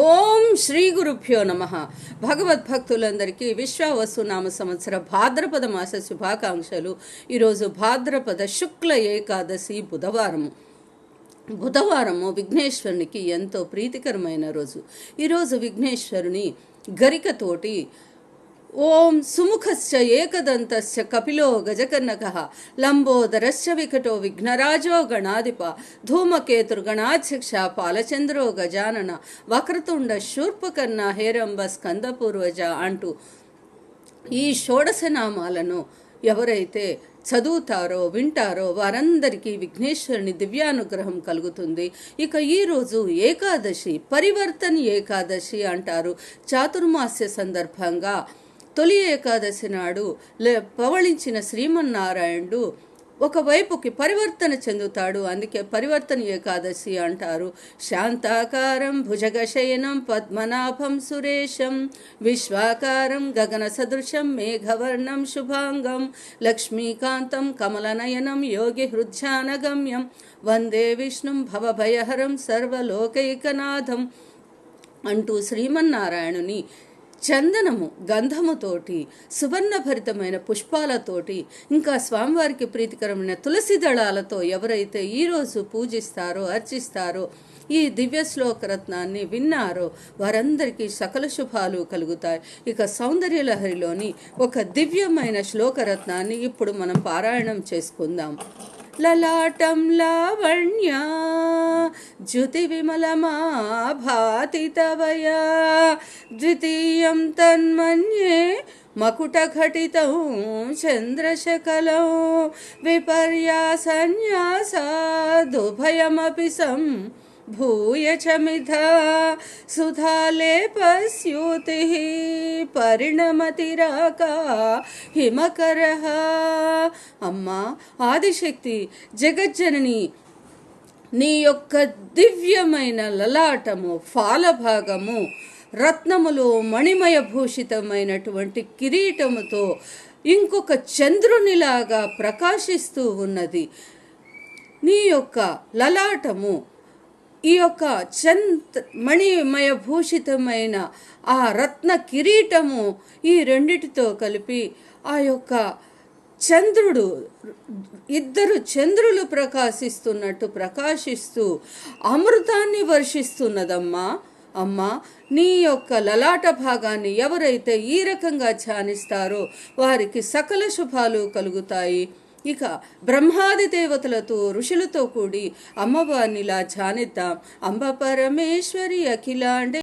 ఓం శ్రీ గురుభ్యో నమ. భగవద్భక్తులందరికీ విశ్వావసు నామ సంవత్సర భాద్రపద మాస శుభాకాంక్షలు. ఈరోజు భాద్రపద శుక్ల ఏకాదశి బుధవారము విఘ్నేశ్వరునికి ఎంతో ప్రీతికరమైన రోజు. ఈరోజు విఘ్నేశ్వరుని గరికతోటి ఓం సుముఖస్య ఏకదంతస్య కపిలో గజకర్ణకః లంబోదరస్య వికటో విఘ్నరాజో గణాధిప ధూమకేతుర్గణాధ్యక్ష పాలచంద్రో గజానన వక్రతుండ శూర్పకర్ణ హేరంబ స్కందపూర్వజ అంటూ ఈ షోడశనామాలను ఎవరైతే చదువుతారో వింటారో వారందరికీ విఘ్నేశ్వరుని దివ్యానుగ్రహం కలుగుతుంది. ఇక ఈరోజు ఏకాదశి, పరివర్తన ఏకాదశి అంటారు. చాతుర్మాస్య సందర్భంగా తొలి ఏకాదశి నాడు పవళించిన శ్రీమన్నారాయణుడు ఒకవైపుకి పరివర్తన చెందుతాడు. అందుకే పరివర్తన ఏకాదశి అంటారు. శాంతాకారం భుజగశయనం పద్మనాభం సురేశం విశ్వాకారం గగన సదృశం మేఘవర్ణం శుభాంగం లక్ష్మీకాంతం కమలనయనం యోగి హృద్ధ్యానగమ్యం వందే విష్ణుం భవభయహరం సర్వలోకైకనాథం అంటూ శ్రీమన్నారాయణుని చందనము గంధముతోటి సువర్ణభరితమైన పుష్పాలతోటి ఇంకా స్వామివారికి ప్రీతికరమైన తులసి దళాలతో ఎవరైతే ఈరోజు పూజిస్తారో అర్చిస్తారో ఈ దివ్య శ్లోకరత్నాన్ని విన్నారో వారందరికీ సకల శుభాలు కలుగుతాయి. ఇక సౌందర్యలహరిలోని ఒక దివ్యమైన శ్లోకరత్నాన్ని ఇప్పుడు మనం పారాయణం చేసుకుందాం. లలాటం లావణ్య జ్యుతి విమలమా భాతి తవయా ద్వితీయం తన్మన్యే మకుటఘటితం చంద్రశకలం విపర్యాసన్యాసాదుభయమపి భూయ చమిధా సుధాలేపస్యూతి పరిణమతిరాకా హిమకరః. అమ్మా ఆదిశక్తి జగజ్జనని, నీ యొక్క దివ్యమైన లలాటము ఫాలభాగము రత్నములు మణిమయ భూషితమైనటువంటి కిరీటముతో ఇంకొక చంద్రునిలాగా ప్రకాశిస్తూ ఉన్నది. నీ యొక్క లలాటము ఈ యొక్క మణిమయ భూషితమైన ఆ రత్న కిరీటము ఈ రెండిటితో కలిపి ఆ యొక్క చంద్రుడు, ఇద్దరు చంద్రులు ప్రకాశిస్తున్నట్టు ప్రకాశిస్తూ అమృతాన్ని వర్షిస్తున్నదమ్మా. అమ్మా, నీ యొక్క లలాట భాగాన్ని ఎవరైతే ఈ రకంగా ధ్యానిస్తారో వారికి సకల శుభాలు కలుగుతాయి. ఇక బ్రహ్మాది దేవతలతో ఋషులతో కూడి అమ్మవారినిలా ధ్యానిద్దాం. అంబ పరమేశ్వరి అఖిలాండే